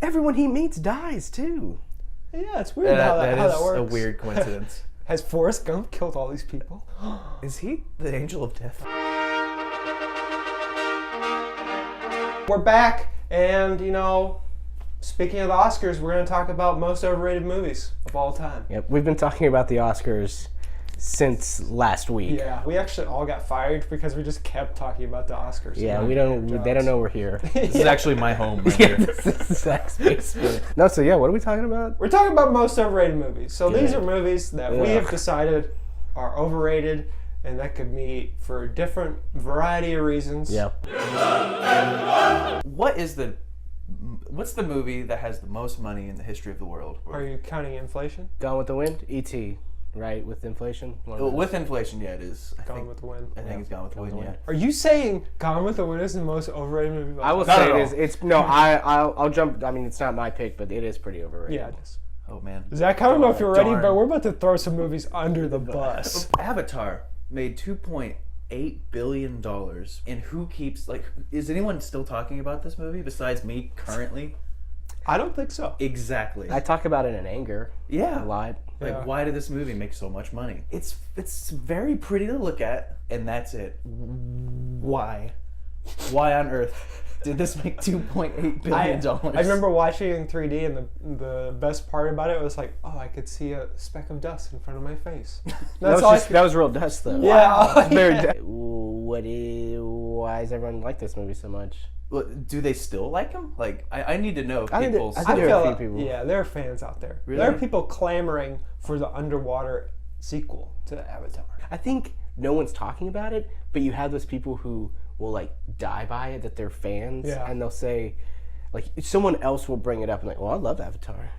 everyone he meets dies too. Yeah, it's weird how that works. That is a weird coincidence. Has Forrest Gump killed all these people? Is he the angel of death? We're back, and speaking of the Oscars, we're going to talk about most overrated movies of all time. Yep, we've been talking about the Oscars since last week. Yeah, we actually all got fired because we just kept talking about the Oscars. Yeah, they don't know we're here. This is actually my home right here. This is Zach's basement. No, so yeah, what are we talking about? We're talking about most overrated movies. So Good. these are movies that we have decided are overrated, and that could be for a different variety of reasons. Yeah. What's the movie that has the most money in the history of the world? Are you counting inflation? Gone with the Wind? E.T., right? With inflation? With inflation, yeah, it is. Gone with the Wind. I think it's Gone with the Wind, yeah. Are you saying Gone with the Wind is the most overrated movie of all I will time? say it is. I'll jump. I mean, it's not my pick, but it is pretty overrated. Yeah, it is. Oh, man. Zach, I don't know if you're ready, Darn. but we're about to throw some movies under the bus. Avatar made $2.8 billion. And who keeps, is anyone still talking about this movie besides me currently? I don't think so. Exactly. I talk about it in anger. Yeah. A lot. Why did this movie make so much money? It's very pretty to look at, and that's it. Why? Why on earth did this make $2.8 billion? I remember watching it in 3D, and the best part about it was like, oh, I could see a speck of dust in front of my face. That was real dust, though. Yeah. It's very why does everyone like this movie so much? Well, do they still like him? I need to know. I think People's... there are a few people. Yeah, there are fans out there. Really? There are people clamoring for the underwater sequel to Avatar. I think no one's talking about it, but you have those people who will die by it, that they're fans, and they'll say, someone else will bring it up and well, I love Avatar.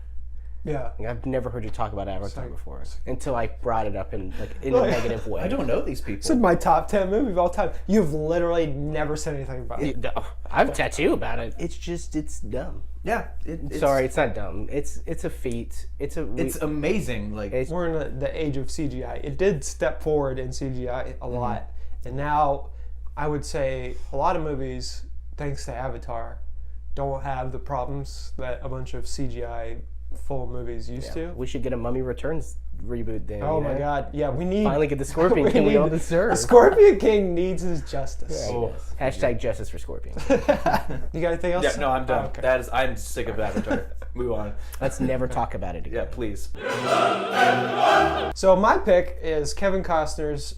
Yeah. I've never heard you talk about Avatar before until I brought it up in a negative way. I don't know these people. This is my top 10 movie of all time. You've literally never said anything about it. I have a tattoo about it. It's dumb. Yeah. Sorry, it's not dumb. It's a feat. It's amazing. We're in the age of CGI. It did step forward in CGI a lot. And now I would say a lot of movies, thanks to Avatar, don't have the problems that a bunch of CGI full movies used to. We should get a Mummy Returns reboot then. Oh my God. Yeah, we need... Finally get the Scorpion King we all deserve. The Scorpion King needs his justice. Yeah, Hashtag justice for Scorpion. You got anything else? Yeah, no, I'm done. Oh, okay. I'm sick of Avatar. Move on. Let's never talk about it again. Yeah, please. So my pick is Kevin Costner's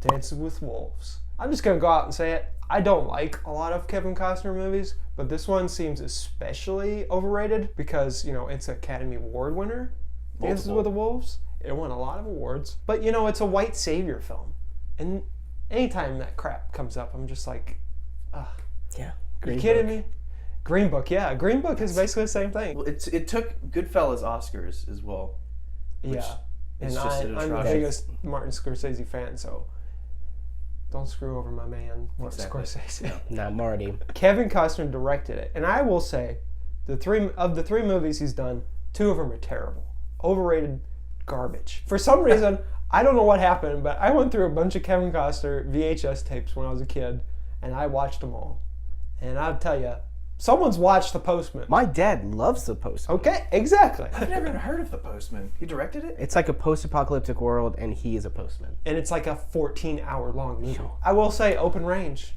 Dances with Wolves. I'm just going to go out and say it. I don't like a lot of Kevin Costner movies, but this one seems especially overrated because, it's an Academy Award winner. Dances with the Wolves. It won a lot of awards. But, it's a white savior film. And anytime that crap comes up, I'm just like, ugh. Yeah. Are you kidding me? Green Book, yeah. Green Book is basically the same thing. Well, it took Goodfellas Oscars as well. Yeah. And just I'm the biggest Martin Scorsese fan, so don't screw over my man, Martin Scorsese. Yeah. Not Marty. Kevin Costner directed it, and I will say, the three movies he's done, 2 of them are terrible, overrated garbage. For some reason, I don't know what happened, but I went through a bunch of Kevin Costner VHS tapes when I was a kid, and I watched them all. And I'll tell you, someone's watched The Postman. My dad loves The Postman. Okay, exactly. I've never even heard of The Postman. He directed it? It's like a post-apocalyptic world, and he is a postman. And it's like a 14-hour-long movie. I will say, Open Range,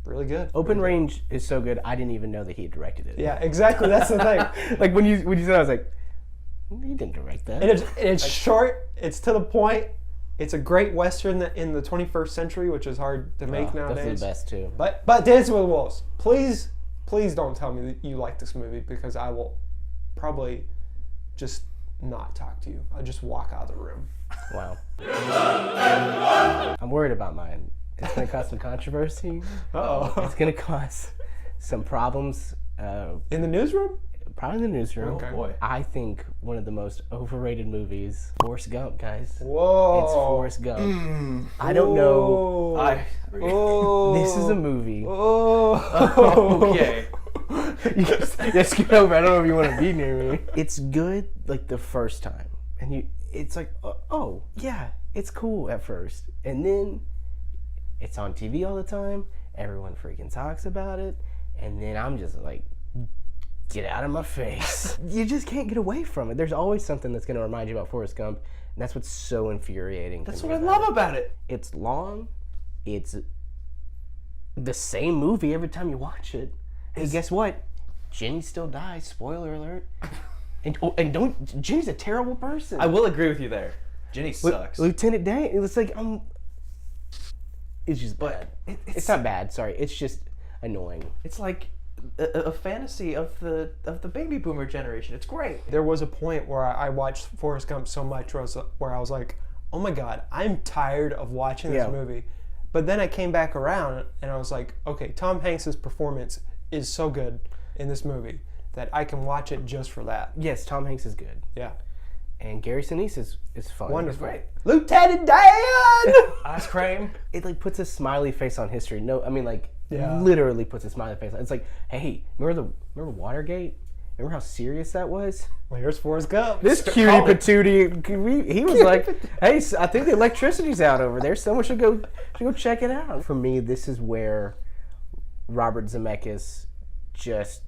really good. Open Range is so good, I didn't even know that he had directed it. Yeah, exactly. That's the thing. When you said it, I was like, he didn't direct that. And it's short. It's to the point. It's a great Western in the 21st century, which is hard to make nowadays. That's the best, too. But Dances with Wolves, please don't tell me that you like this movie, because I will probably just not talk to you. I'll just walk out of the room. Wow. I'm worried about mine. It's going to cause some controversy. Uh-oh. It's going to cause some problems. In the newsroom? Probably in the newsroom. Okay. Oh, boy. I think one of the most overrated movies, Forrest Gump, guys. Whoa. It's Forrest Gump. I don't know. This is a movie. Okay. Just get over. I don't know if you want to be near me. It's good the first time, and it's like, oh yeah, it's cool at first, and then it's on TV all the time. Everyone freaking talks about it, and then I'm just like, get out of my face. You just can't get away from it. There's always something that's going to remind you about Forrest Gump, and that's what's so infuriating. That's what I love about it. It's long. It's the same movie every time you watch it. Hey, guess what? Jenny still dies. Spoiler alert. And don't. Jenny's a terrible person. I will agree with you there. Jenny sucks. Lieutenant Dan. It's like It's just bad. It's not bad. Sorry. It's just annoying. It's like a fantasy of the baby boomer generation. It's great. There was a point where I watched Forrest Gump so much where I was like, oh my God, I'm tired of watching this movie. But then I came back around and I was like, okay, Tom Hanks' performance is so good in this movie that I can watch it just for that. Yes, Tom Hanks is good. Yeah. And Gary Sinise is fun. Wonderful. Great. Lieutenant Dan! Ice cream. It like puts a smiley face on history. No, I mean like Yeah. literally puts a smiley face on. It's like, hey, remember Watergate? Remember how serious that was? Well, here's Forrest Gump. This cutie patootie, he was like, hey, I think the electricity's out over there. Someone should go check it out. For me, this is where Robert Zemeckis just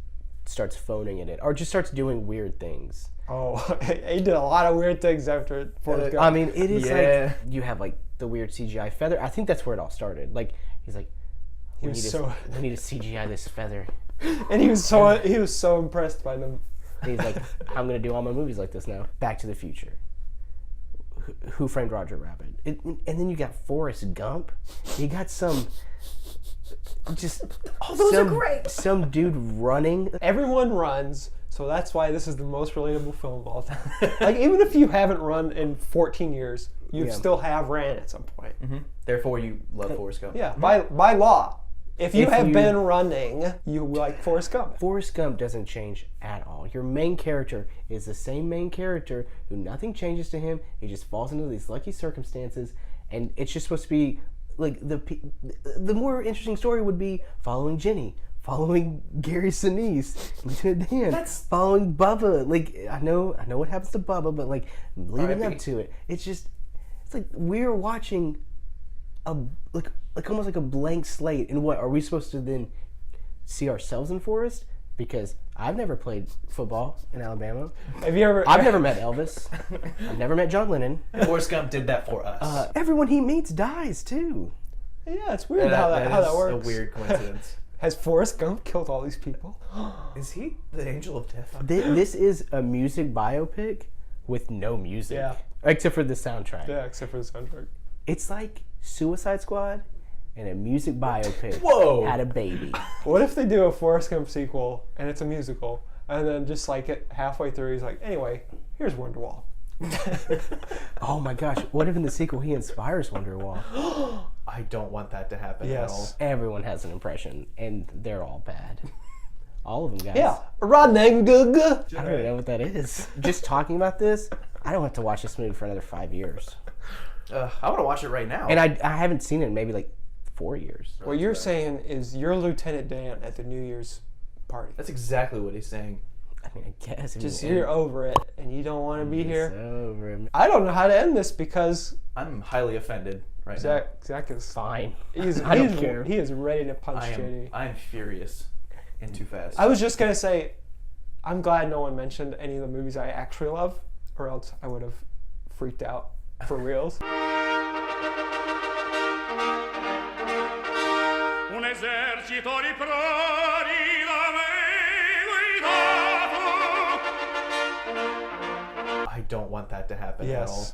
starts phoning it in, or just starts doing weird things. Oh, he did a lot of weird things after Forrest Gump. I mean, it is like, you have like the weird CGI feather. I think that's where it all started. Like, he's like, we need to CGI this feather. And he was so impressed by them. And he's like, I'm going to do all my movies like this now. Back to the Future. Who Framed Roger Rabbit? And then you got Forrest Gump. You got some... Just... Oh, those are great. Some dude running. Everyone runs, so that's why this is the most relatable film of all time. Like, even if you haven't run in 14 years, you still have ran at some point. Mm-hmm. Therefore, you love Forrest Gump. Yeah, by law. If you have been running, you like Forrest Gump. Forrest Gump doesn't change at all. Your main character is the same main character who nothing changes to him. He just falls into these lucky circumstances, and it's just supposed to be like the more interesting story would be following Jenny, following Gary Sinise, Lieutenant Dan, following Bubba. Like I know what happens to Bubba, but like leading up to it, it's like we're watching like almost like a blank slate. And what are we supposed to then see ourselves in Forrest? Because I've never played football in Alabama. Have you ever? I've never met Elvis. I've never met John Lennon. Forrest Gump did that for us. Everyone he meets dies too. Yeah, it's weird how that works. It's a weird coincidence. Has Forrest Gump killed all these people? Is he the angel of death? This is a music biopic with no music. Yeah. Except for the soundtrack. Yeah, except for the soundtrack. It's like Suicide Squad and a music biopic had a baby. What if they do a Forrest Gump sequel and it's a musical, and then just like it halfway through he's like, anyway, here's Wonderwall. Oh my gosh, what if in the sequel he inspires Wonderwall? I don't want that to happen at all. Everyone has an impression, and they're all bad. All of them, guys. Yeah, running good. I don't even know what that is. Just talking about this, I don't have to watch this movie for another 5 years. I want to watch it right now. And I haven't seen it in maybe like 4 years. What you're saying is you're Lieutenant Dan at the New Year's party. That's exactly what he's saying. I mean, I guess. Just you're over it, and you don't want to be here. Over it. I don't know how to end this because I'm highly offended right now. Zach is Fine. I don't care. He is ready to punch JD. I am furious and too fast. I was just gonna say, I'm glad no one mentioned any of the movies I actually love, or else I would have freaked out for reals. Un esercito di prodi da me guidato. I don't want that to happen at all.